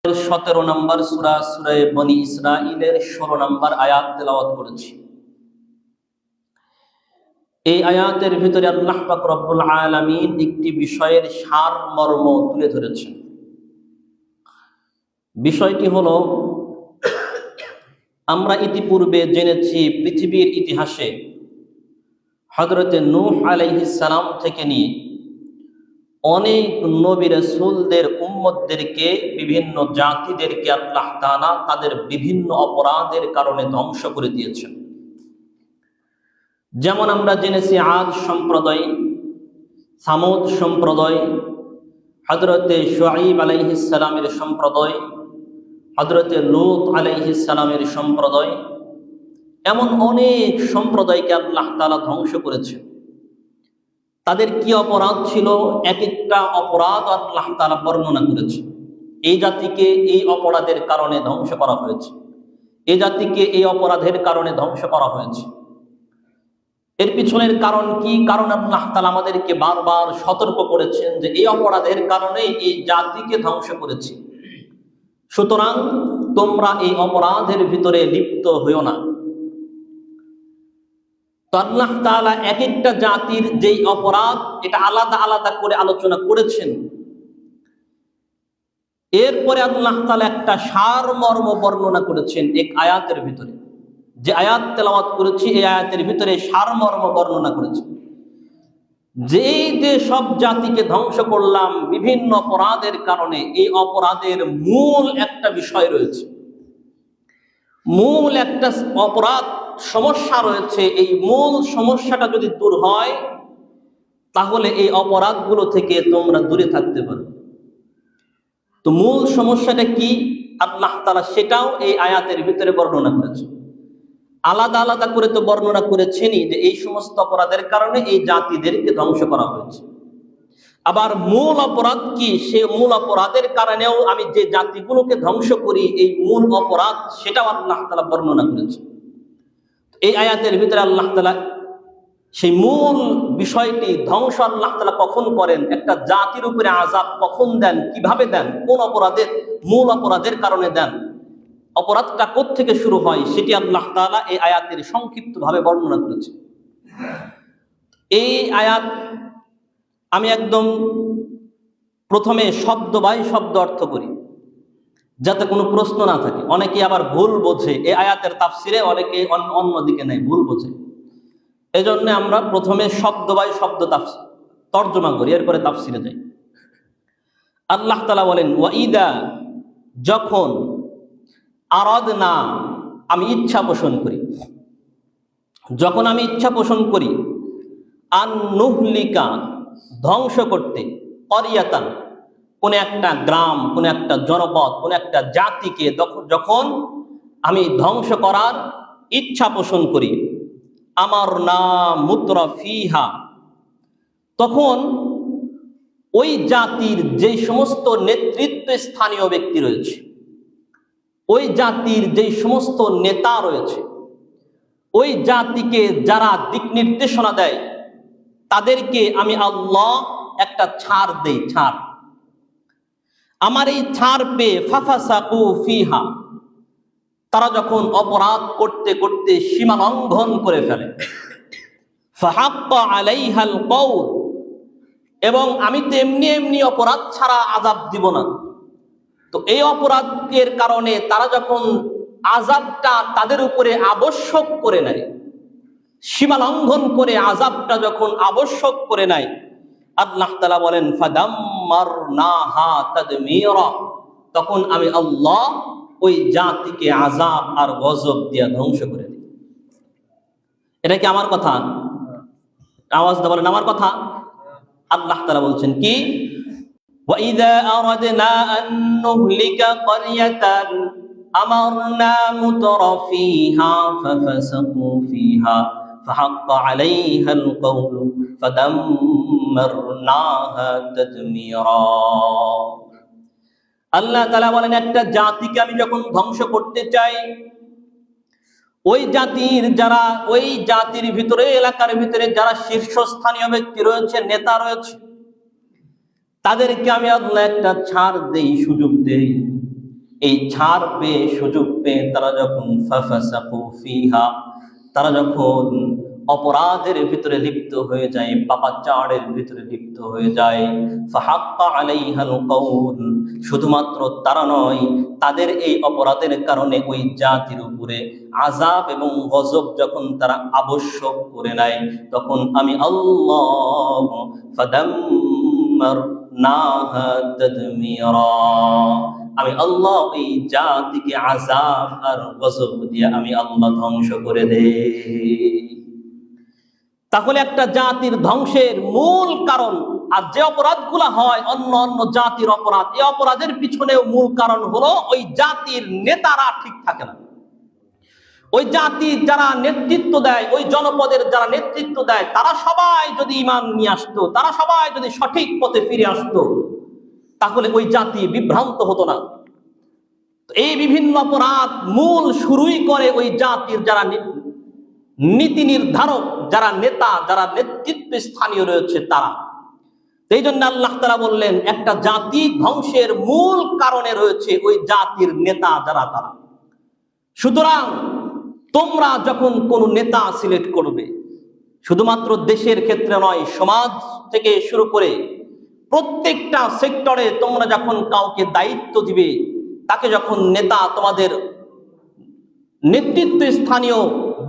17 নম্বর সূরা সূরা বনী ইসরাঈলের 16 নম্বর আয়াত তেলাওয়াত করেছি। এই আয়াতের ভিতরে আল্লাহ পাক রব্বুল আলামিন একটি বিষয়ের সারমর্ম তুলে ধরেছেন। বিষয়টি হলো, আমরা ইতিপূর্বে জেনেছি পৃথিবীর ইতিহাসে হযরতে নূহ আলাইহিস সালাম থেকে নিয়ে অনেক নবী রাসূলদের উম্মতদেরকে, বিভিন্ন জাতিদেরকে আল্লাহ তাআলা তাদের বিভিন্ন অপরাধের কারণে ধ্বংস করে দিয়েছেন। যেমন আমরা জেনেছি আদ সম্প্রদায়, সামুদ সম্প্রদায়, হযরতে শুআয়ব আলাইহিস সালামের সম্প্রদায়, হযরতে লূত আলাইহিস সালামের সম্প্রদায়, এমন অনেক সম্প্রদায়কে আল্লাহ তাআলা ধ্বংস করেছেন। তাদের কি অপরাধ ছিল, এক একটা অপরাধ আল্লাহ তাআলা বর্ণনা করেছে। এই জাতিকে এই অপরাধের কারণে ধ্বংস করা হয়েছে, এই জাতিকে এই অপরাধের কারণে ধ্বংস করা হয়েছে। এর পিছনের কারণ কি? কারণ আল্লাহ তাআলা আমাদেরকে বারবার সতর্ক করেছেন যে এই অপরাধের কারণে এই জাতিকে ধ্বংস করেছি, সুতরাং তোমরা এই অপরাধের ভিতরে লিপ্ত হইও না। তো আল্লাহ তাআলা এক একটা জাতির যেই অপরাধ, এটা আলাদা আলাদা করে আলোচনা করেছেন। এরপরে আল্লাহ তাআলা একটা সারমর্ম বর্ণনা করেছেন এক আয়াতের ভিতরে। যে আয়াত তেলাওয়াত করেছি, এই আয়াতের ভিতরে সারমর্ম বর্ণনা করেছে যে সব জাতিকে ধ্বংস করলাম বিভিন্ন অপরাধের কারণে, এই অপরাধের মূল একটা বিষয় রয়েছে, মূল একটা অপরাধ সমস্যা রয়েছে। এই মূল সমস্যাটা যদি দূর হয়, তাহলে এই অপরাধগুলো থেকে তোমরা দূরে থাকতে পারো। তো মূল সমস্যাটা কি আল্লাহ তাআলা সেটাও এই আয়াতের ভিতরে বর্ণনা করেছে। আলাদা আলাদা করে তো বর্ণনা করেছেনই যে এই সমস্ত অপরাধের কারণে এই জাতিদেরকে ধ্বংস করা হয়েছে। আবার মূল অপরাধ কি, সে মূল অপরাধের কারণেও আমি যে জাতিগুলোকে ধ্বংস করি, এই মূল অপরাধ সেটাও আল্লাহ তাআলা বর্ণনা করেছে। এই আয়াতের ভিতরে আল্লাহ তাআলা সেই মূল বিষয়টি, ধ্বংস আল্লাহ তাআলা কখন করেন, একটা জাতির উপরে আযাব কখন দেন, কিভাবে দেন, কোন অপরাধের মূল অপরাধের কারণে দেন, অপরাধটা কোত্থেকে শুরু হয়, সেটি আল্লাহ তাআলা এই আয়াতের সংক্ষিপ্তভাবে বর্ণনা করেছে। এই আয়াত আমি একদম প্রথমে শব্দ বাই শব্দ অর্থ করি, যাতে কোনো প্রশ্ন না থাকে। অনেকে আবার ভুল বোঝে, এই আয়াতের তাফসিরে অনেকে অন্যদিকে নেয়, ভুল বোঝে। এই জন্য আমরা প্রথমে শব্দ বাই শব্দ তর্জমা করি, এরপরে তাফসিরে যাই। আল্লাহ তাআলা বলেন, ওয়াইদা, যখন, আরাদনা, আমি ইচ্ছা পোষণ করি, যখন আমি ইচ্ছা পোষণ করি, আন নুহলিকা, ধ্বংস করতে, ক্বরিয়াতান, কোন একটা গ্রাম, কোন একটা জনপদ, কোন একটা জাতিকে যখন আমি ধ্বংস করার ইচ্ছা পোষণ করি, আমার নাম মুতরাফিহা, তখন ওই জাতির যে সমস্ত নেতৃত্ব স্থানীয় ব্যক্তি রয়েছে, ওই জাতির যে সমস্ত নেতা রয়েছে, ওই জাতিকে যারা দিক নির্দেশনা দেয়, তাদেরকে আমি আল্লাহ একটা ছাড় দেই, ছাড়। আমার এই ছাড় পেয়ে ফাফাসাকু ফিহা, তারা যখন অপরাধ করতে করতে সীমা লঙ্ঘন করে ফেলে, ফাহাক্কা আলাইহাল কওল, এবং আমি তো এমনি এমনি অপরাধ ছাড়া আযাব দিব না। তো এই অপরাধের কারণে তারা যখন আযাবটা তাদের উপরে আবশ্যক করে নেয়, সীমা লঙ্ঘন করে আযাবটা যখন আবশ্যক করে নেয়, আল্লাহ তাআলা বলেন ফাদাম্মারনাহা তাদমীরা, তখন আমি আল্লাহ ওই জাতিকে আযাব আর গজব দিয়ে ধ্বংস করে দিই। এটা কি আমার কথা? আওয়াজ দিয়ে বলেন আমার কথা। আল্লাহ তাআলা বলছেন কি, ওয়াইযা আরাদনা আন নুহলিকা ক্বরিয়াতান আমারনা মুতরাফিহা ফাফাসাকু ফিহা ফাহাক্কা আলাইহাল কওল ফাদাম্মারনাহা তাদমীরা। আল্লাহ তাআলা বলেন, একটা জাতিকে আমি যখন ধ্বংস করতে চাই, ওই জাতির ভিতরে, এলাকার ভিতরে যারা শীর্ষস্থানীয় ব্যক্তি রয়েছে, নেতা রয়েছে, তাদেরকে আমি আল্লাহ একটা ছাড় দেই, সুযোগ দেই। এই ছাড় পেয়ে সুযোগ পেয়ে তারা যখন ফাফাসাকু ফিহা, তারা যখন অপরাধের ভিতরে লিপ্ত হয়ে যায়, পাপাচারের ভিতরে লিপ্ত হয়ে যায়, ফাহাক্কা আলাইহাল কওল, শুধুমাত্র তারা নয়, তাদের এই অপরাধের কারণে ওই জাতির উপরে আযাব এবং গজব যখন তারা আবশ্যক করে নেয়, তখন আমি আল্লাহ ফাদাম্মারনাহা তাদমিরা, আমি আল্লাহ এই জাতিকে আযাব আর গজব দিয়ে আমি আল্লাহ ধ্বংস করে দেই। তাহলে একটা জাতির ধ্বংসের মূল কারণ, আর যে অপরাধগুলা হয় অন্য অন্য জাতির অপরাধ, এই অপরাধের পিছনেও মূল কারণ হলো ওই জাতির নেতারা ঠিক থাকে না। ওই জাতির যারা নেতৃত্ব দেয়, ওই জনপদের যারা নেতৃত্ব দেয়, তারা সবাই যদি ঈমান নিয়ে আসতো, তারা সবাই যদি সঠিক পথে ফিরে আসতো, তাহলে ওই জাতি বিভ্রান্ত হতো না। এই বিভিন্ন অপরাধ মূল শুরুই করে ওই জাতির যারা নীতি নির্ধারক, যারা নেতা, যারা নেতৃত্ব স্থানীয় রয়েছে তারা। এই জন্য আল্লাহ তাআলা বললেন একটা জাতি ধ্বংসের মূল কারণে রয়েছে ওই জাতির নেতা যারা তারা। সুতরাং তোমরা যখন কোন নেতা সিলেক্ট করবে, শুধুমাত্র দেশের ক্ষেত্রে নয়, সমাজ থেকে শুরু করে প্রত্যেকটা সেক্টরে তোমরা যখন কাউকে দায়িত্ব দিবে, তাকে যখন নেতা তোমাদের নেতৃত্ব স্থানীয়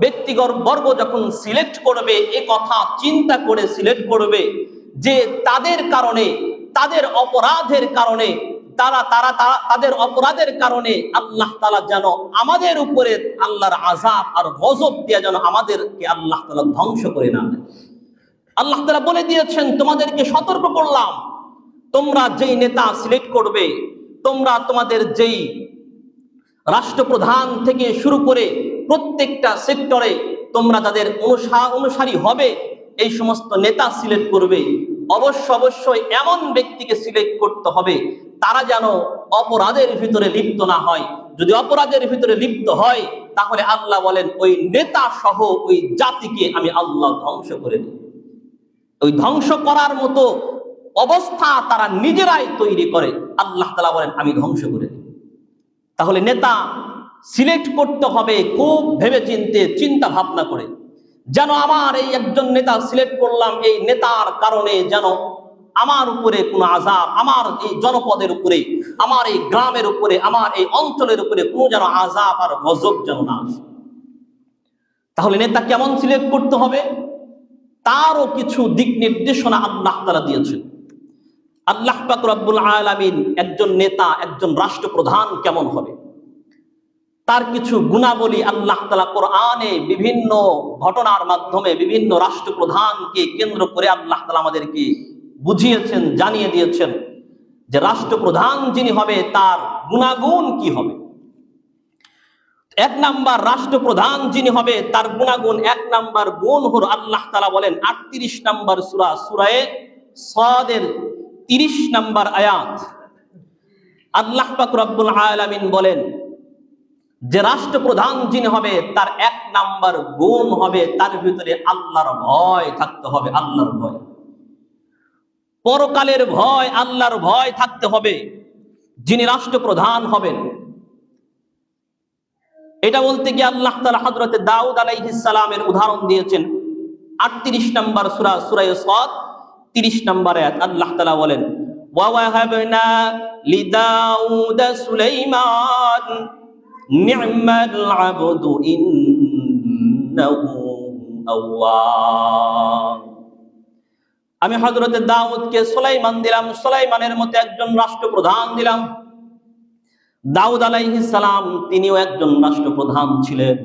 ব্যক্তিগত বর্গ যখন সিলেক্ট করবে, এ কথা চিন্তা করে সিলেক্ট করবে যে তাদের কারণে, তাদের অপরাধের কারণে, তাদের অপরাধের কারণে আল্লাহ তাআলা যেন আমাদের উপরে আল্লাহর আযাব আর গজব দিয়ে যেন আমাদেরকে আল্লাহ তাআলা ধ্বংস করে না দেয়। আল্লাহ তাআলা বলে দিয়েছেন, তোমাদেরকে সতর্ক করলাম, তোমরা যেই নেতা সিলেক্ট করবে, তোমরা তোমাদের যেই রাষ্ট্রপ্রধান থেকে শুরু করে প্রত্যেকটা সেক্টরে তোমরা যাদের অনুসারী হবে, এই সমস্ত নেতা সিলেক্ট করবে, অবশ্যই এমন ব্যক্তিকে সিলেক্ট করতে হবে তারা যেন অপরাধের ভিতরে লিপ্ত না হয়। যদি অপরাধের ভিতরে লিপ্ত হয়, তাহলে আল্লাহ বলেন ওই নেতা সহ ওই জাতিকে আমি আল্লাহ ধ্বংস করে দিই। ওই ধ্বংস করার মতো অবস্থা তারা নিজেরাই তৈরি করে, আল্লাহ তাআলা বলেন আমি ধ্বংস করে দিই। তাহলে নেতা সিলেক্ট করতে হবে খুব ভেবে চিন্তা ভাবনা করে, যেন আমার এই একজন নেতা সিলেক্ট করলাম, এই নেতার কারণে যেন আমার উপরে কোনো আযাব, আমার এই জনপদের উপরে, আমার এই গ্রামের উপরে, আমার এই অঞ্চলের উপরে কোনো যেন আযাব আর গজব যেন না আসে। তাহলে নেতা কেমন সিলেক্ট করতে হবে তারও কিছু দিক নির্দেশনা আল্লাহ তাআলা দিয়েছেন। আল্লাহ পাক রব্বুল আলামিন একজন নেতা, একজন রাষ্ট্রপ্রধান কেমন হবে তার কিছু গুণাবলী আল্লাহ তাআলা কোরআনে বিভিন্ন ঘটনার মাধ্যমে বিভিন্ন রাষ্ট্রপ্রধানকে কেন্দ্র করে আল্লাহ তাআলা আমাদেরকে বুঝিয়েছেন, জানিয়ে দিয়েছেন যে রাষ্ট্রপ্রধান যিনি হবে তার গুণাগুণ কি হবে। এক নাম্বার, রাষ্ট্রপ্রধান যিনি হবে তার গুণাগুণ, এক নাম্বার গুণ হলো আল্লাহ তাআলা বলেন 38 নাম্বার সূরা সাদের 30 নাম্বার আয়াত, আল্লাহ পাক রব্বুল আলামিন বলেন যে রাষ্ট্রপ্রধান যিনি হবে তার এক নাম্বার গুণ হবে তার ভিতরে আল্লাহর ভয় থাকতে হবে। আল্লাহর ভয়, পরকালের ভয়, আল্লাহর ভয় থাকতে হবে যিনি রাষ্ট্রপ্রধান হবেন। এটা বলতে গিয়ে আল্লাহ তাআলা হযরত দাউদ আলাইহিস সালামের উদাহরণ দিয়েছেন। 38 নাম্বার সূরা সাদ 30 নাম্বার আয়াত আল্লাহ তাআলা বলেন, ওয়া ওয়াহাবনা লিদাউদ সুলাইমান নি'মাল আবদু ইন্নাহু আওয়াব। আমি হযরত দাউদকে সুলাইমান দিলাম, সুলাইমানের মতো একজন রাষ্ট্রপ্রধান দিলাম। দাউদ আলাইহিস সালাম তিনিও একজন রাষ্ট্রপ্রধান ছিলেন।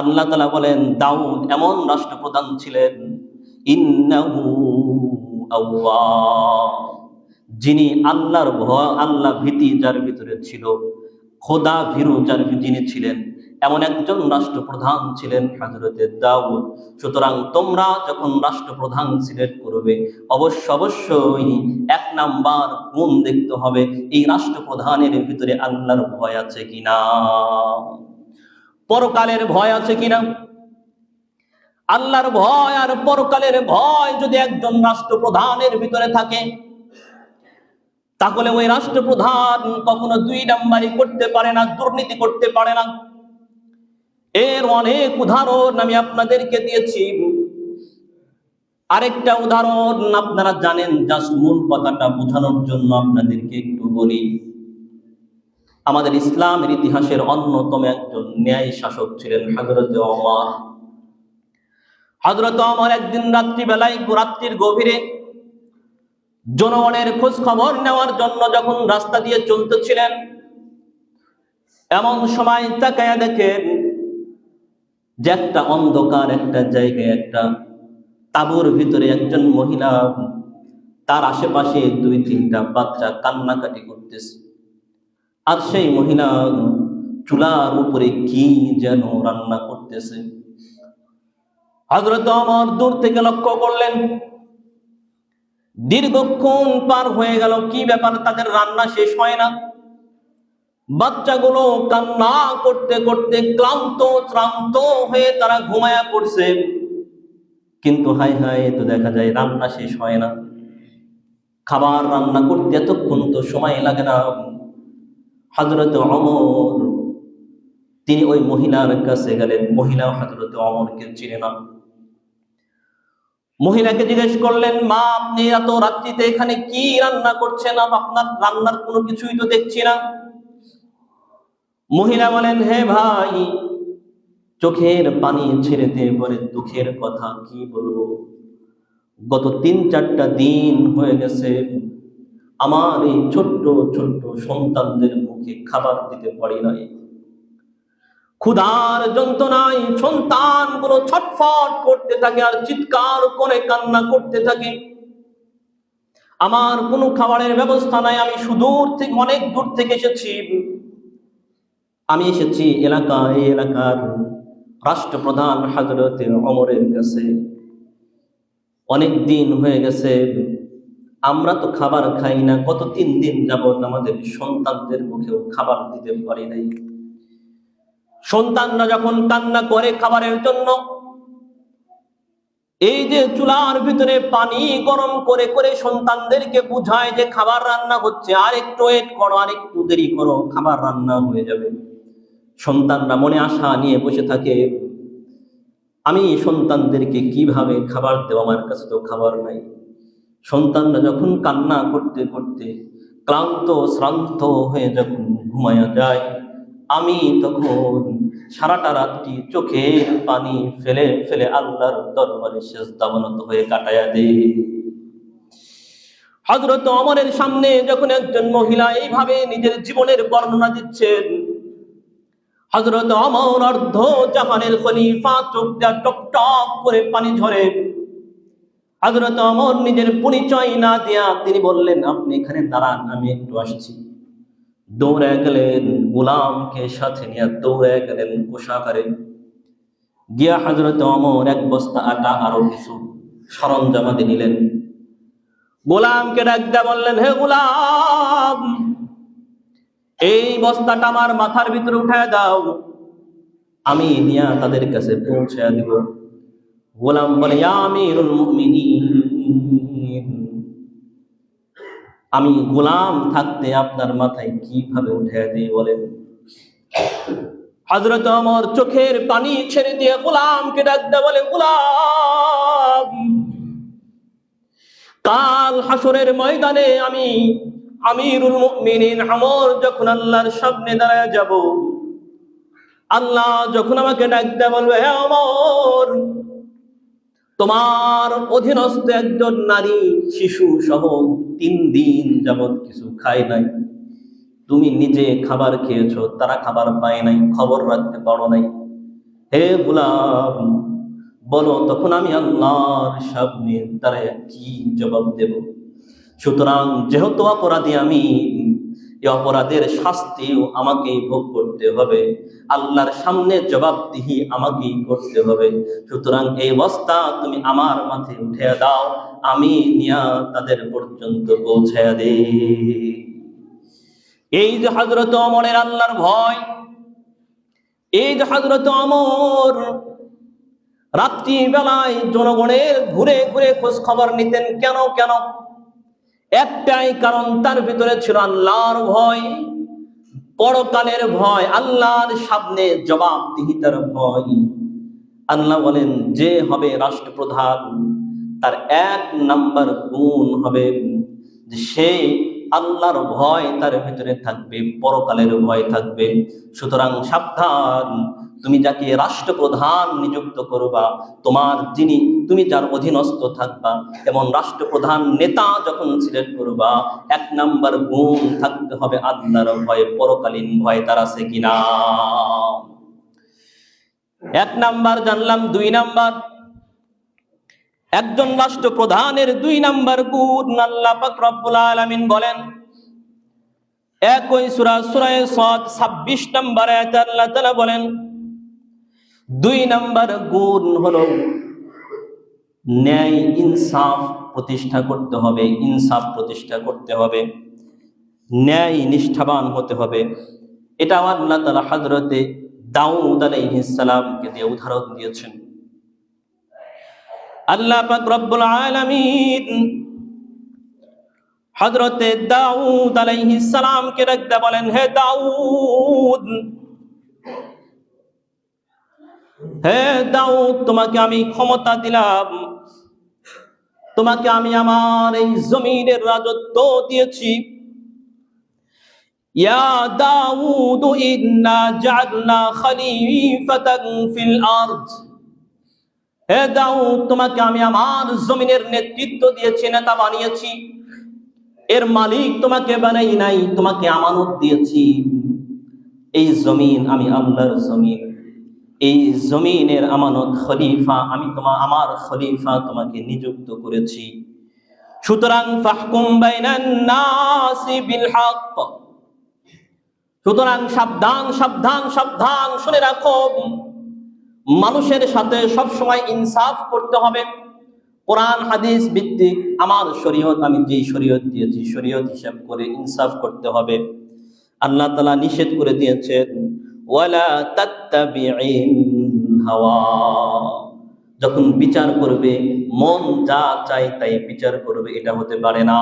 আল্লাহ তাআলা বলেন দাউদ এমন রাষ্ট্রপ্রধান ছিলেন, ইন্নাহু আওয়াব, যিনি আল্লাহর ভয়, আল্লাহ ভীতি যার ভিতরে ছিল, খোদা ভীরু যার যিনি ছিলেন, এমন একজন রাষ্ট্রপ্রধান ছিলেন হযরত দাউদ। সুতরাং তোমরা যখন রাষ্ট্রপ্রধান সিলেক্ট করবে, অবশ্যই এক নাম্বার গুণ দেখতে হবে এই রাষ্ট্রপ্রধানের ভিতরে আল্লাহর ভয় আছে কিনা, পরকালের ভয় আছে কিনা। আল্লাহর ভয় আর পরকালের ভয় যদি একজন রাষ্ট্রপ্রধানের ভিতরে থাকে, তাহলে ওই রাষ্ট্রপ্রধান কখনো 2 নাম্বারি করতে পারে না, দুর্নীতি করতে পারে না। এর অনেক উদাহরণ আমি আপনাদেরকে দিয়েছি। আরেকটা উদাহরণ আপনারা জানেন, জাস্ট মূল কথাটা বোঝানোর জন্য আপনাদেরকে একটু বলি। আমাদের ইসলামের ইতিহাসের অন্যতম একজন ন্যায় শাসক ছিলেন হযরতে ওমর। হযরত ওমর একদিন রাত্রির গভীরে জনগণের খোঁজ খবর নেওয়ার জন্য যখন রাস্তা দিয়ে চলতেছিলেন, এমন সময় তাকায়া দেখেন যে একটা অন্ধকার একটা জায়গায়, একটা তাঁবুর ভিতরে একজন মহিলা, তার আশেপাশে 2-3টা বাচ্চা কান্নাকাটি করতেছে। আর সেই মহিলা চুলার উপরে কি যেন রান্না করতেছে। হযরত ওমর দূর থেকে লক্ষ্য করলেন, দীর্ঘক্ষণ পার হয়ে গেল, কি ব্যাপার, তাদের রান্না শেষ হয় না। বাচ্চাগুলো কান্না করতে করতে ক্লান্ত শ্রান্ত হয়ে তারা ঘুমায়া পড়ছে। কিন্তু হায় হায়, তো দেখা যায় রান্না শেষ হয় না। খাবার রান্না করতে এতক্ষণ তো সময় লাগে না। হযরত ওমর তিনি ওই মহিলার কাছে গেলেন। মহিলা হযরত ওমরকে চিনে না। মহিলাকে জিজ্ঞেস করলেন, মা, আপনি এত রাত্রিতে এখানে কি রান্না করছেন? আপনার রান্নার কোনো কিছুই তো দেখছি না। মহিলা বলেন, হে ভাই, চোখের পানি ছেড়ে দিয়ে পরে দুঃখের কথা কি বলবো। গত 3-4টা দিন হয়ে গেছে আমার এই ছোট্ট ছোট্ট সন্তানদের মুখে খাবার দিতে পারি নাই। ক্ষুধার যন্ত্রণায় সন্তানগুলো ছটফট করতে থাকে আর চিৎকার করে কান্না করতে থাকে। আমার কোনো খাবারের ব্যবস্থা নাই। আমি অনেক দূর থেকে এসেছি। আমি এসেছি এই এলাকার রাষ্ট্রপ্রধান হযরতে ওমরের কাছে। অনেক দিন হয়ে গেছে, আমরা তো খাবার খাই না। গত 3 দিন যাবত আমাদের সন্তানদের মুখেও খাবার দিতে পারি নাই। সন্তানরা যখন কান্না করে খাবারের জন্য, এই যে চুলার ভিতরে পানি গরম করে করে সন্তানদেরকে বুঝায় যে খাবার রান্না হচ্ছে, আর একটু ওয়েট করো, আর একটু দেরি করো, খাবার রান্না হয়ে যাবে। সন্তানরা মনে আশা নিয়ে বসে থাকে, আমি সন্তানদেরকে কিভাবে খাবার দেব, আমার কাছে তো খাবার নাই। সন্তানরা যখন কান্না করতে করতে ক্লান্ত শ্রান্ত হয়ে যখন ঘুমায়া যায়, আমি তখন সারাটা রাত্রি চোখের পানি ফেলে ফেলে আল্লাহর দরবারে সেজদাবনত হয়ে কাটায়া দেই। হযরত ওমরের সামনে যখন একজন মহিলা এইভাবে নিজের জীবনের বর্ণনা দিচ্ছেন, হযরত ওমর অর্ধ জাহানের খলিফা, চোখ দিয়ে টপ টপ করে পানি ঝরে। হযরত ওমর নিজের পরিচয় না দিয়া তিনি বললেন, আপনি এখানে দাঁড়ান, আমি একটু আসছি। দৌড়ে গেলেন, গোলামকে সাথে নিয়ে দৌড়ে গেলেন কোষাগারে। গিয়া হযরত ওমর 1 বস্তা আটা আরো কিছু সরঞ্জামাদি নিলেন। গোলামকে ডাক দিয়ে বললেন, হে গোলাম, এই বস্তাটা আমার মাথার ভিতরে উঠায় দাও, আমি নিয়া তাদের কাছে পৌঁছায় দিব। গোলাম বলে, ইয়া আমিরুল মুমিনিন, আমি গোলাম থাকতে আপনার মাথায় কিভাবে উঠে দিয়ে বলেন। হযরত ওমর চোখের পানি ছেড়ে দিয়ে গোলামকে ডাক দিয়ে বলে, গোলাম, কাল হাসরের ময়দানে আমি আমিরুল মুমিনিন ওমর যখন আল্লাহর সামনে দাঁড়ায় যাব, আল্লাহ যখন আমাকে ডাক দিয়ে বলবে, হে ওমর, তোমার অধীনস্থ একজন নারী শিশু সহ 3 দিন যাবত কিছু খায় নাই, তুমি নিজে খাবার খেয়েছো, তারা খাবার পায় নাই, খবর রাখতে পারো নাই। হে গোলাম, বলো তখন আমি আল্লাহর সামনে দাঁড়ায় কি জবাব দেব? সুতরাং যেহেতু অপরাধী আমি, এই অপরাধের শাস্তিও আমাকেই ভোগ করতে হবে, আল্লাহর সামনে জবাবদিহি আমাকেই করতে হবে। সুতরাং এই বস্তা তুমি আমার মাথায় উঠে দাও, আমি নিয়া তাদের পর্যন্ত পৌঁছায়া দেই। এই যে হযরত ওমরের আল্লাহর ভয়, এই যে হযরত ওমর রাত্রি বেলায় জনগণের ঘুরে ঘুরে খোঁজ খবর নিতেন। কেন? একটাই কারণ, তার ভিতরে ছিল আল্লাহর ভয়, পরকালের ভয়, আল্লাহর সামনে জবাবদিহিতার ভয়। আল্লাহ বলেন যে হবে রাষ্ট্রপ্রধান, তার 1 নাম্বার গুণ হবে যে সে আল্লাহর ভয় তার ভিতরে থাকবে, পরকালের ভয় থাকবে। সুতরাং সাবধান, তুমি যাকে রাষ্ট্রপ্রধান নিযুক্ত করবা, তুমি যার অধীনস্থ থাকবা, এমন রাষ্ট্রপ্রধান নেতা যখন সিলেক্ট করবা, 1 নাম্বার গুণ থাকতে হবে আল্লাহর ভয়, পরকালীন ভয় তার আছে কিনা। 1 নাম্বার জানলাম। 2 নাম্বার, একজন রাষ্ট্রপ্রধানের 2 নাম্বার গুণ আল্লাহ পাক রব্বুল আলামিন বলেন একই সূরা সাদ 26 নম্বর আয়াতে আল্লাহ তাআলা বলেন 2 নাম্বার গুণ হলো ন্যায় ইনসাফ প্রতিষ্ঠা করতে হবে, ইনসাফ প্রতিষ্ঠা করতে হবে, ন্যায় নিষ্ঠাবান হতে হবে। এটা আল্লাহ তাআলা হযরতে দাউদ আলাইহিস সালামকে দিয়ে উদাহরণ দিয়েছেন। আল্লাহ পাক রব্বুল আলামিন হযরতে দাউদ আলাইহিস সালামকে ডাকতে বলেন, হে দাউদ, হে দাউদ, তোমাকে আমি ক্ষমতা দিলাম, তোমাকে আমি আমার এই জমিনের রাজত্ব দিয়েছি। ইয়া দাউদ ইন্না জাআলনা খলিফাতান ফিল আরদ, হে দাউদ, তোমাকে আমি আমার জমিনের নেতৃত্ব দিয়েছি, নেতা বানিয়েছি। এর মালিক তোমাকে বানাই নাই, তোমাকে আমানত দিয়েছি। এই জমিন আমি আল্লাহর জমিন, এই জমিনের আমানত খলিফা আমি আমার খলিফা তোমাকে নিযুক্ত করেছি। সুতরাং ফাহকুম বাইনান নাসি বিল হক, সুতরাং সাবধান সাবধান সাবধান, শুনে রাখো, মানুষের সাথে সব সময় ইনসাফ করতে হবে। কোরআন হাদিস ভিত্তিক আমার শরীয়ত, আমি যে শরীয়ত দিয়েছি শরীয়ত হিসাব করে ইনসাফ করতে হবে। আল্লাহ তাআলা নিষেধ করে দিয়েছেন ওয়ালা তাত্তাবিইন হাওয়া, যখন বিচার করবে মন যা চায় তাই বিচার করবে, এটা হতে পারে না।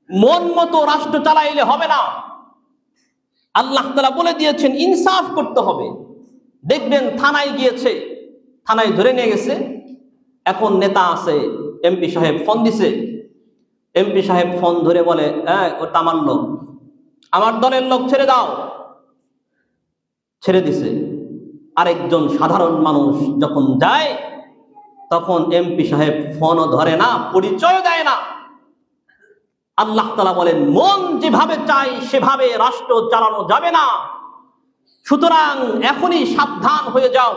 মন মতো রাষ্ট্র চালাইলে হবে না। আল্লাহ তাআলা বলে দিয়েছেন ইনসাফ করতে হবে। দেখবেন থানায় গিয়েছে, থানায় ধরে নিয়ে গেছে, এখন নেতা আছে, এমপি সাহেব ফোন দিছে, এমপি সাহেব ফোন ধরে বলে ওটা আমার লোক, আমার দলের লোক, ছেড়ে দাও। ছেড়ে দিছে। আরেকজন সাধারণ মানুষ যখন যায়, তখন এমপি সাহেব ফোনও ধরে না, পরিচয় দেয় না। আল্লাহ তাআলা বলেন মন যেভাবে চায় সেভাবে রাষ্ট্র চালানো যাবে না। সুতরাং এখনই সাবধান হয়ে যাও,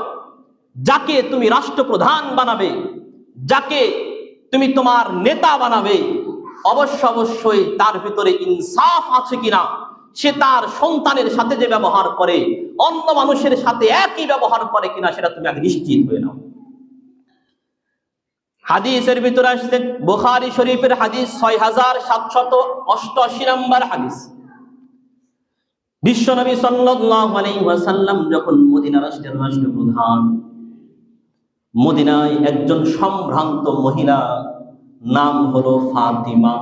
যাকে তুমি রাষ্ট্রপ্রধান বানাবে, যাকে তুমি তোমার নেতা বানাবে, অবশ্যই তার ভিতরে ইনসাফ আছে কিনা, সে তার সন্তানের সাথে যে ব্যবহার করে অন্য মানুষের সাথে একই ব্যবহার করে কিনা, সেটা তুমি আগে নিশ্চিত হয়ে নাও। হাদিসের ভিতরে আসছে বুখারী শরীফের হাদিস 6788 নম্বর হাদিস। বিশ্বনবী সাল্লাল্লাহু আলাইহি ওয়াসাল্লাম যখন মদিনা রাষ্ট্রের রাষ্ট্রপ্রধান, মদিনায় একজন সম্ভ্রান্ত মহিলা, নাম হলো ফাতিমা,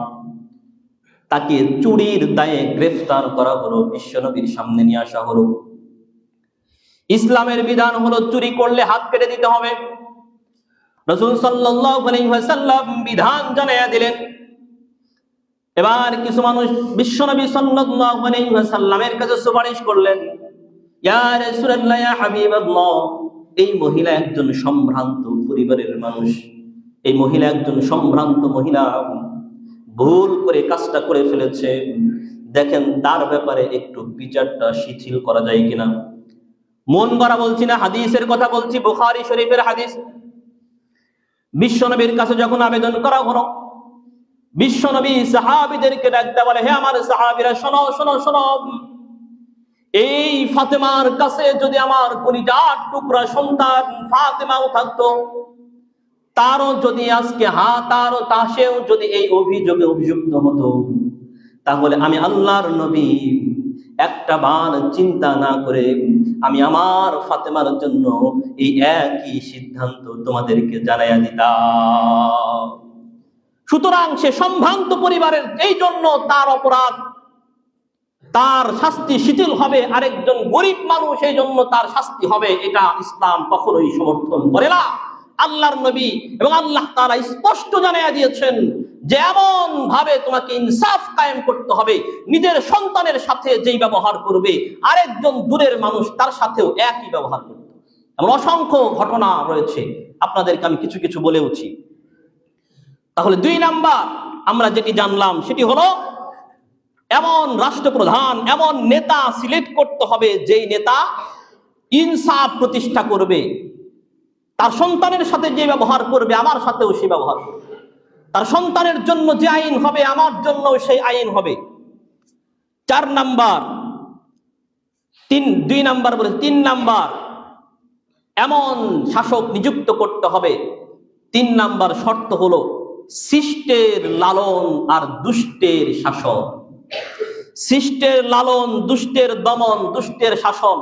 তাকে চুরির দায়ে গ্রেফতার করা হলো, বিশ্বনবীর সামনে নিয়ে আসা হলো। ইসলামের বিধান হলো চুরি করলে হাত কেটে দিতে হবে। রাসূল সাল্লাল্লাহু আলাইহি ওয়াসাল্লাম বিধান জানায়া দিলেন। এবার কিছু মানুষ বিশ্বনবী সাল্লাল্লাহু আলাইহি ওয়াসাল্লামের কাছে সুপারিশ করলেন, ইয়া রাসূলুল্লাহ, ইয়া হাবিবাল্লাহ, এই মহিলা একজন সম্ভ্রান্ত পরিবারের মানুষ, এই মহিলা একজন সম্ভ্রান্ত মহিলা, ভুল করে কাজটা করে ফেলেছে, দেখেন তার ব্যাপারে একটু বিচারটা শিথিল করা যায় কিনা। মন গড়া বলছি না, হাদিসের কথা বলছি, বুখারী শরীফের হাদিস। বিশ্বনবীর কাছে যখন আবেদন করা হলো, বিশ্বনবী সাহাবীদেরকে ডাকতে বলে, হে আমার সাহাবীরা, শোনো শোনো শোনো, এই ফাতেমার কাছে যদি আমার কলিজার টুকরা সন্তান ফাতেমাও থাকতো, তারও যদি আজকে সেও যদি এই অভিযোগে অভিযুক্ত হতো, তাহলে আমি আল্লাহর নবী একটা বার চিন্তা না করে আমি আমার ফাতেমার জন্য এই একই সিদ্ধান্ত তোমাদেরকে জানাইয়া দিতাম। সুতরাং সে সম্ভ্রান্ত পরিবারের, এই জন্য তার অপরাধ, তার শাস্তি শিথিল হবে। আরেকজন গরিব মানুষ, এই জন্য তার শাস্তি হবে, এটা ইসলাম কখনোই সমর্থন করে না। আল্লাহর নবী এবং আল্লাহ তাআলা স্পষ্ট জানিয়ে দিয়েছেন যে এমন ভাবে তোমাকে ইনসাফ কায়েম করতে হবে, নিজের সন্তানের সাথে যেই ব্যবহার করবে আরেকজন দূরের মানুষ তার সাথেও একই ব্যবহার করতে হবে। এমন অসংখ্য ঘটনা রয়েছে, আপনাদেরকে আমি কিছু কিছু বলেওছি। তাহলে 2 নাম্বার আমরা যেটি জানলাম সেটি হলো এমন রাষ্ট্রপ্রধান, এমন নেতা সিলেক্ট করতে হবে যেই নেতা ইনসাফ প্রতিষ্ঠা করবে, তার সন্তানের সাথে যে ব্যবহার করবে আমার সাথেও সেই ব্যবহার করবে, তার সন্তানের জন্য যে আইন হবে আমার জন্য সেই আইন হবে। 4 নাম্বার, 2 নাম্বার বলে 3 নাম্বার, এমন শাসক নিযুক্ত করতে হবে। 3 নাম্বার শর্ত হলো শিষ্টের লালন আর দুষ্টের শাসন। শিষ্টের লালন, দুষ্টের দমন, দুষ্টের শাসন,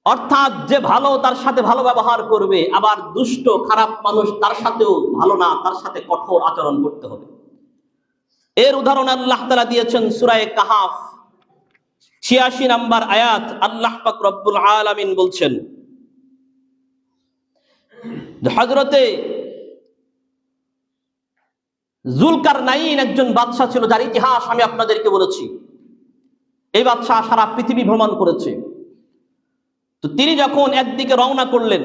অর্থাৎ যে ভালো তার সাথে ভালো ব্যবহার করবে, আবার দুষ্ট খারাপ মানুষ তার সাথেও ভালো না, তার সাথে কঠোর আচরণ করতে হবে। এর উদাহরণ আল্লাহ তাআলা দিয়েছেন সূরা কাহাফ 86 নাম্বার আয়াত। আল্লাহ পাক রব্বুল আলামিন বলছেন, হযরতে যুলকারনাইন একজন বাদশা ছিল, যার ইতিহাস আমি আপনাদেরকে বলেছি। এই বাদশা সারা পৃথিবী ভ্রমণ করেছে। তো তিনি যখন একদিকে রওনা করলেন,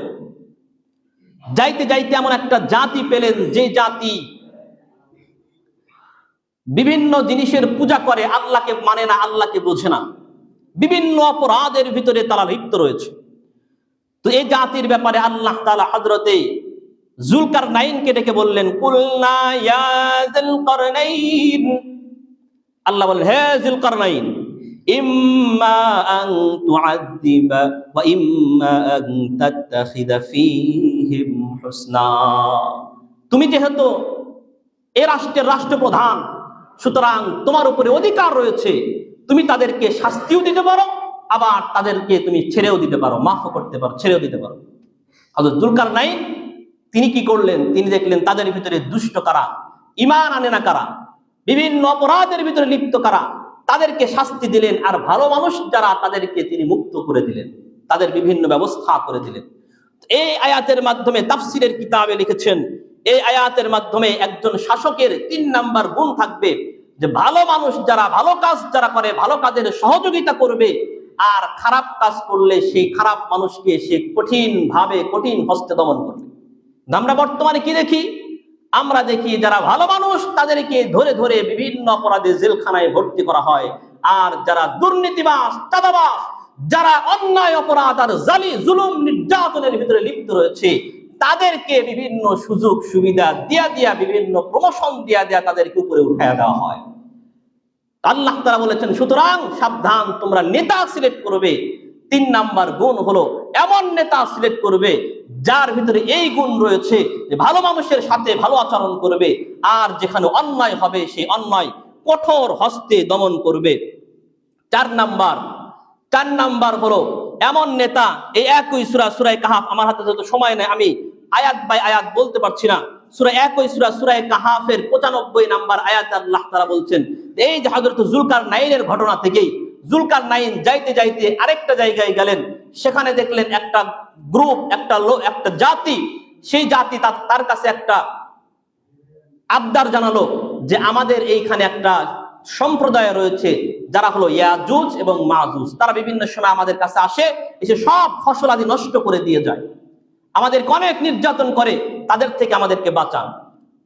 যাইতে যাইতে এমন একটা জাতি পেলেন যে জাতি বিভিন্ন জিনিসের পূজা করে, আল্লাহকে মানে না, আল্লাহকে বোঝে না, বিভিন্ন অপরাধের ভিতরে তারা লিপ্ত রয়েছে। তো এই জাতির ব্যাপারে আল্লাহ তাআলা হযরতে যুলকারনাইনকে ডেকে বললেন, কুলনা ইয়া যুলকারনাইন, আল্লাহ বললেন, হে যুলকারনাইন, ইম্মা আন তুআদ্দিবা ওয়া ইম্মা আন তাত্তাখিযা ফীহিম হুসনা। তুমি যেহেতু এই রাষ্ট্রের রাষ্ট্রপ্রধান, সুতরাং তোমার উপরে অধিকার রয়েছে, তুমি তাদেরকে শাস্তিও দিতে পারো, আবার তাদেরকে তুমি ছেড়েও দিতে পারো, মাফও করতে পারো, ছেড়েও দিতে পারো। হযরত যুলকারনাইন তিনি কি করলেন, তিনি দেখলেন তাদের ভিতরে দুষ্ট কারা, ঈমান আনে না কারা, বিভিন্ন অপরাধের ভিতরে লিপ্ত কারা, তাদেরকে শাস্তি দিলেন। আর ভালো মানুষ যারা, তাদেরকে তিনি মুক্ত করে দিলেন, তাদের বিভিন্ন ব্যবস্থা করে দিলেন। এই আয়াতের মাধ্যমে তাফসীরের কিতাবে লিখেছেন, এই আয়াতের মাধ্যমে একজন শাসকের 3 নাম্বার গুণ থাকবে যে ভালো মানুষ যারা, ভালো কাজ যারা করে, ভালো কাজের সহযোগিতা করবে, আর খারাপ কাজ করলে সেই খারাপ মানুষকে সে কঠিন ভাবে, কঠিন হস্তে দমন করবে। আমরা বর্তমানে কি দেখি? আমরা দেখি যারা ভালো মানুষ তাদেরকে ধরে ধরে বিভিন্ন অপরাধে জেলখানায় ভর্তি করা হয়, আর যারা দুর্নীতিবাজ, চাঁদাবাজ, যারা অন্যায় অপরাধ আর জালি জুলুম নির্যাতনের ভিতরে লিপ্ত রয়েছে, তাদেরকে বিভিন্ন সুযোগ সুবিধা দিয়া বিভিন্ন প্রমোশন দিয়া তাদেরকে উপরে উঠায় দেওয়া হয়। আল্লাহ তাআলা বলেছেন, সুতরাং সাবধান, তোমরা নেতা সিলেক্ট করবে। 3 নাম্বার গুণ হলো এমন নেতা সিলেক্ট করবে যার ভিতরে এই গুণ রয়েছে যে ভালো মানুষের সাথে ভালো আচরণ করবে, আর যেখানে অন্যায় হবে সেই অন্যায় কঠোর হস্তে দমন করবে। 4 নাম্বার হলো এমন নেতা, এই একই সূরা কাহাফ, আমার হাতে যত সময় নেই আমি আয়াত বাই আয়াত বলতে পারছি না। একই সূরা কাহাফের 95 নাম্বার আয়াতে আল্লাহ তাআলা বলছেন, এই যে হযরত যুলকারনাইনের ঘটনা থেকেই, যুলকারনাইন যাইতে যাইতে আরেকটা জায়গায় গেলেন, সেখানে দেখলেন একটা গ্রুপ, একটা জাতি, সেই জাতি তার কাছে একটা আবদার জানালো যে আমাদের এইখানে একটা সম্প্রদায় রয়েছে যারা হলো ইয়াজুজ এবং মাজুজ, তারা বিভিন্ন সময় আমাদের কাছে আসে, এসে সব ফসল আদি নষ্ট করে দিয়ে যায়, আমাদেরকে অনেক নির্যাতন করে, তাদের থেকে আমাদেরকে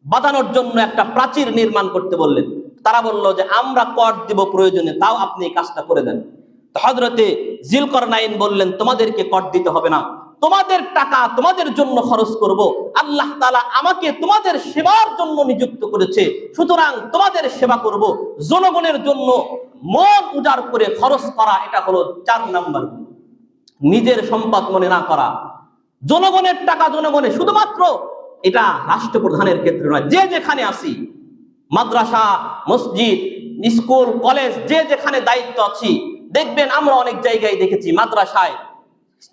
বাঁচানোর জন্য একটা প্রাচীর নির্মাণ করতে বললেন। তারা বলল যে আমরা কর দিব প্রয়োজনে, তাও আপনি এই কাজটা করে দেন। তো হযরতে যুলকারনাইন বললেন, তোমাদেরকে কর দিতে হবে না, তোমাদের টাকা তোমাদের জন্য খরচ করব, আল্লাহ তাআলা আমাকে তোমাদের সেবার জন্য নিযুক্ত করেছে, সুতরাং তোমাদের সেবা করব। জনগণের জন্য মন উজাড় করে খরচ করা, এটা হলো 4 নাম্বার গুণ। নিজের সম্পদ মনে না করা, জনগণের টাকা জনগণের, শুধুমাত্র এটা রাষ্ট্রপ্রধানের ক্ষেত্রে নয়, যে যেখানে আসি, মাদ্রাসা, মসজিদ, স্কুল, কলেজ, যে যেখানে দায়িত্ব আছি, দেখবেন আমরা অনেক জায়গায় দেখেছি মাদ্রাসায়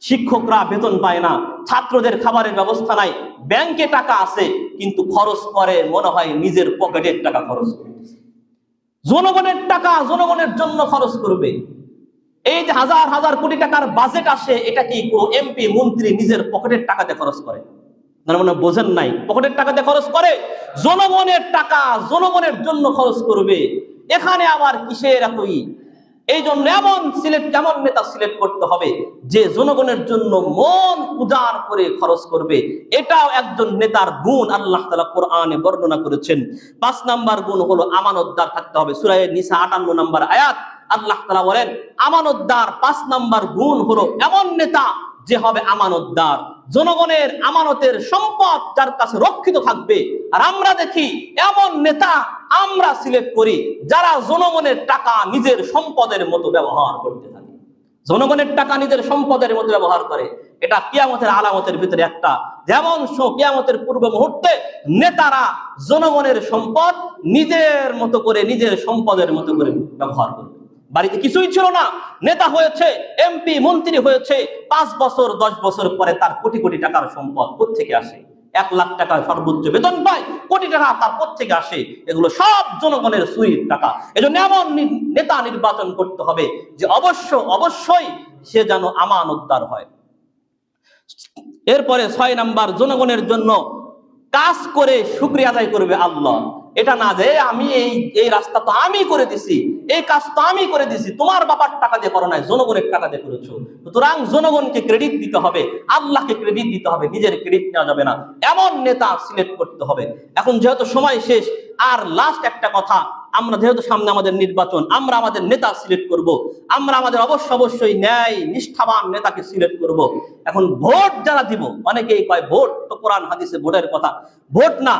শিক্ষকরা বেতন পায় না, ছাত্রদের খাবারের ব্যবস্থা নাই, ব্যাংকে টাকা আছে কিন্তু খরচ করে মনে হয় নিজের পকেটের টাকা খরচ করে। জনগণের টাকা জনগণের জন্য খরচ করবে। এই যে হাজার হাজার কোটি টাকার বাজেট আসে, এটা কি কোনো এমপি মন্ত্রী নিজের পকেটের টাকা দিয়ে খরচ করে? মনে বোঝেন নাই, পকেটের টাকা দিয়ে খরচ করে। জনগণের টাকা জনগণের জন্য খরচ করবে। এখানে আবার কিসের এতই? এই জন্য এমন নেতা সিলেক্ট করতে হবে যে জনগণের জন্য মন উজাড় করে খরচ করবে। এটাও একজন নেতার গুণ। আল্লাহ তাআলা কোরআনে বর্ণনা করেছেন। 5 নাম্বার গুণ হলো আমানতদার থাকতে হবে। সূরা নিসা 58 নম্বর আয়াত আল্লাহ তাআলা বলেন আমানতদার 5 নাম্বার গুণ হলো এমন নেতা যে হবে আমানতদার। জনগণের আমানতের সম্পদ যার কাছে রক্ষিত থাকবে। আর আমরা দেখি এমন নেতা আমরা সিলেক্ট করি যারা জনগণের টাকা নিজের সম্পদের মতো ব্যবহার করতে থাকে। জনগণের টাকা নিজের সম্পদের মতো ব্যবহার করে। এটা কিয়ামতের আলামতের ভিতরে একটা। যেমন কিয়ামতের পূর্ব মুহূর্তে নেতারা জনগণের সম্পদ নিজের মতো করে নিজের সম্পদের মতো করে ব্যবহার করবে। বাড়িতে কিছুই ছিল না, নেতা হয়েছে, এমপি মন্ত্রী হয়েছে, 5 বছর 10 বছর পরে তার কোটি কোটি টাকার সম্পদ কোত্থেকে আসে? 1 লাখ টাকা সর্বোচ্চ বেতন পায়, কোটি টাকা তার কোত্থেকে আসে? এগুলো সব জনগণের চুরির টাকা। এজন্য এমন নেতা নির্বাচন করতে হবে যে অবশ্যই সে যেন আমানতদার হয়। এরপরে 6 নাম্বার, জনগণের জন্য কাজ করে শুকরিয়া আদায় করবে আল্লাহ। এটা না যে আমি এই রাস্তা তো আমি করে দিছি, এই কাজ তো আমি করে দিছি, তোমার বাবার টাকা দিয়ে করো নাই, জনগণের টাকা দিয়ে করেছো। সুতরাং জনগণকে ক্রেডিট দিতে হবে, আল্লাহকে ক্রেডিট দিতে হবে, নিজের ক্রেডিট নেওয়া যাবে না। এমন নেতা সিলেক্ট করতে হবে। এখন যেহেতু সময় শেষ, আর লাস্ট একটা কথা, আমরা যেহেতু সামনে আমাদের নির্বাচন, আমরা আমাদের নেতা সিলেক্ট করব। আমরা আমাদের অবশ্যই ন্যায় নিষ্ঠাবান নেতাকে সিলেক্ট করব। এখন ভোট যারা দিব, অনেকেই কয় ভোট তো কোরআন হাদিসে ভোটের কথা। ভোট না,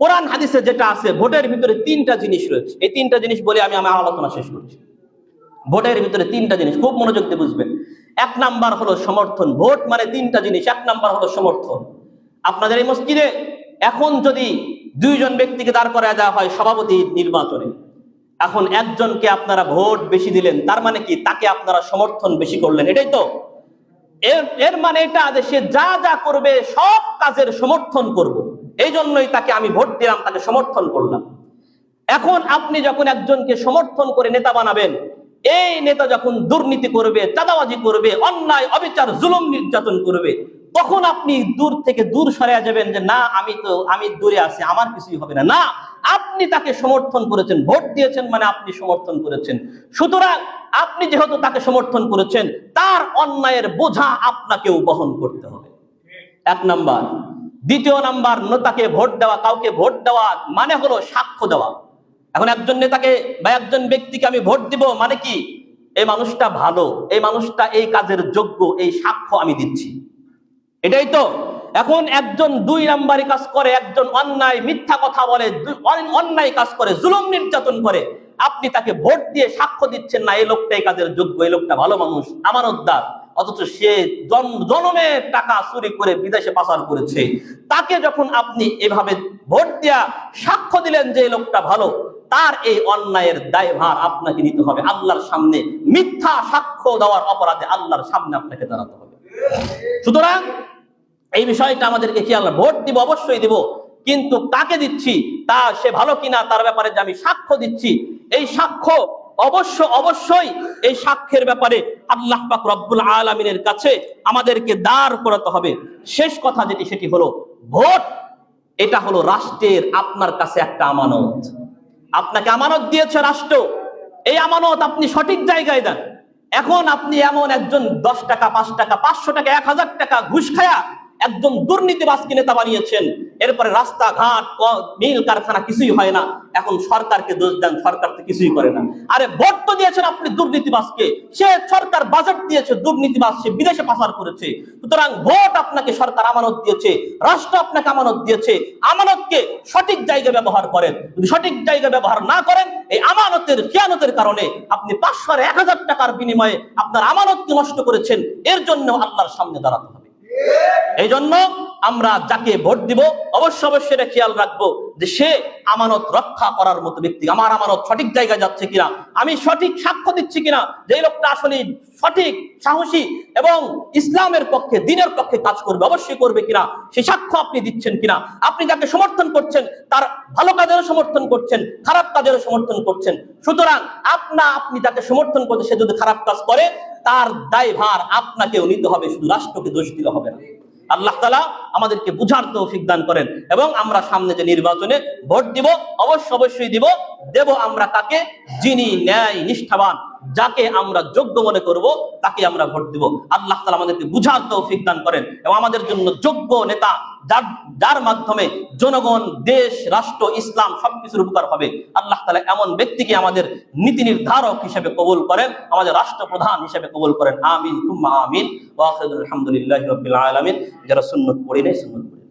কোরআন হাদিসে যেটা আছে ভোটের ভিতরে 3টা জিনিস রয়েছে। এই 3টা জিনিস বলে আমি আমার আলোচনা শেষ করছি। ভোটের ভিতরে 3টা জিনিস, খুব মনোযোগ দিয়ে বুঝবেন। 1 নাম্বার হলো সমর্থন। ভোট মানে 3টা জিনিস। 1 নাম্বার হলো সমর্থন। আপনাদের এই মসজিদে এখন যদি 2 জন ব্যক্তিকে দাঁড় করায় দেওয়া হয় সভাপতি নির্বাচনে, এখন একজনকে আপনারা ভোট বেশি দিলেন, তার মানে কি? তাকে আপনারা সমর্থন বেশি করলেন, এটাই তো। এর মানে এটা যে সে যা যা করবে সব কাজের সমর্থন করব, এই জন্যই তাকে আমি ভোট দিলাম, তাকে সমর্থন করলাম। এখন আপনি যখন একজনকে সমর্থন করে নেতা বানাবেন, এই নেতা যখন দুর্নীতি করবে, চাঁদাবাজি করবে, অন্যায় অবিচার জুলুম নির্যাতন করবে, তখন আপনি দূর থেকে দূর সরে যাবেন যে না আমি দূরে আছি, আমার কিছুই হবে না। না, আপনি তাকে সমর্থন করেছেন, ভোট দিয়েছেন মানে আপনি সমর্থন করেছেন। সুতরাং আপনি যেহেতু তাকে সমর্থন করেছেন, তার অন্যায়ের বোঝা আপনাকেও বহন করতে হবে। 1 নাম্বার। 2 নাম্বার, নেতাকে ভোট দেওয়া, কাউকে ভোট দেওয়া মানে হলো সাক্ষ্য দেওয়া। এখন একজন নেতাকে বা একজন ব্যক্তিকে আমি ভোট দিব মানে কি? এই মানুষটা ভালো, এই মানুষটা এই কাজের যোগ্য, এই সাক্ষ্য আমি দিচ্ছি, এটাই তো। এখন একজন 2 নাম্বারি কাজ করে, একজন অন্যায় মিথ্যা কথা বলে, অন্যায় কাজ করে, জুলুম নির্যাতন করে, আপনি তাকে ভোট দিয়ে সাক্ষ্য দিচ্ছেন না এই লোকটা এই কাজের যোগ্য, এই লোকটা ভালো মানুষ, আমানতদার, অথচ সে জনমের টাকা চুরি করে বিদেশে পাচার করেছে। তাকে যখন আপনি এভাবে ভোট দিয়া সাক্ষ্য দিলেন যে এই লোকটা ভালো, তার এই অন্যায়ের দায়ভার আপনাকে নিতে হবে আল্লাহর সামনে। মিথ্যা সাক্ষ্য দেওয়ার অপরাধে আল্লাহর সামনে আপনাকে দাঁড়াতে হবে। সুতরাং এই বিষয়টা আমাদেরকে খেয়াল, ভোট দিব অবশ্যই দিব, কিন্তু কাকে দিচ্ছি, তা সে ভালো কিনা তার ব্যাপারে যে আমি সাক্ষ্য দিচ্ছি, এই সাক্ষ্য অবশ্যই এই সাক্ষ্যের ব্যাপারে আল্লাহ পাক রব্বুল আলামিনের কাছে আমাদেরকে দাঁড় করাতে হবে। শেষ কথা সেটি হলো ভোট, এটা হলো রাষ্ট্রের আপনার কাছে একটা আমানত। আপনাকে আমানত দিয়েছে রাষ্ট্র, এই আমানত আপনি সঠিক জায়গায় দেন। এখন আপনি এমন একজন 10 টাকা 5 টাকা 500 টাকা 1000 টাকা ঘুষ খায়া একজন দুর্নীতিবাজকে নেতা বানিয়েছেন, এরপরে রাস্তাঘাট মিল কারখানা কিছুই হয় না, এখন সরকারকে দোষ দেন, সরকার তো কিছুই করে না। আরে ভোট তো দিয়েছেন আপনি দুর্নীতিবাজকে, সে সরকার বাজেট দিয়েছে, দুর্নীতিবাজ সে বিদেশে পাচার করেছে। সুতরাং ভোট আপনাকে সরকার আমানত দিয়েছে, রাষ্ট্র আপনাকে আমানত দিয়েছে, আমানতকে সঠিক জায়গায় ব্যবহার করেন। যদি সঠিক জায়গায় ব্যবহার না করেন, এই আমানতের খিয়ানতের কারণে আপনি 500 আর 1000 টাকার বিনিময়ে আপনার আমানতকে নষ্ট করেছেন, এর জন্য আল্লাহর সামনে দাঁড়াতে হবে। এই জন্য আমরা যাকে ভোট দিব অবশ্যই এটা খেয়াল রাখবো যে সে আমানত রক্ষা করার মতো ব্যক্তি, আমার আমানত সঠিক জায়গায় যাচ্ছে কিনা, আমি সঠিক সাক্ষ্য দিচ্ছি কিনা যে এই লোকটা আসলে সঠিক, সাহসী এবং ইসলামের পক্ষে, দ্বীনের পক্ষে কাজ করবে, অবশ্যই করবে কিনা, সেই সাক্ষ্য আপনি দিচ্ছেন কিনা। আপনি যাকে সমর্থন করছেন তার ভালো কাজেরও সমর্থন করছেন, খারাপ কাজেরও সমর্থন করছেন। সুতরাং আপনি যাকে সমর্থন করছেন সে যদি খারাপ কাজ করে তার দায়ভার আপনাকেও নিতে হবে, শুধু রাষ্ট্রকে দোষ দিলে হবে না। আল্লাহ তাআলা আমাদেরকে বুঝার তৌফিক দান করেন। এবং আমরা সামনে যে নির্বাচনে ভোট দিব অবশ্যই দেব আমরা তাকে যিনি ন্যায় নিষ্ঠাবান, যাকে আমরা যোগ্য মনে করব তাকে আমরা ভোট দিব। আল্লাহ তাআলা আমাদেরকে বুঝার তৌফিক দান করেন এবং আমাদের জন্য যোগ্য নেতা, যার মাধ্যমে জনগণ, দেশ, রাষ্ট্র, ইসলাম সবকিছুর উপকার হবে। আল্লাহ তাআলা এমন ব্যক্তিকে আমাদের নীতি নির্ধারক হিসেবে কবুল করেন, আমাদের রাষ্ট্রপ্রধান হিসেবে কবুল করেন। আমিন সুম্মা আমিন। ওয়া আখিরু আলহামদুলিল্লাহি রাব্বিল আলামিন। যারা সুন্নাত পড়ি নাই সুন্নাত পড়ি।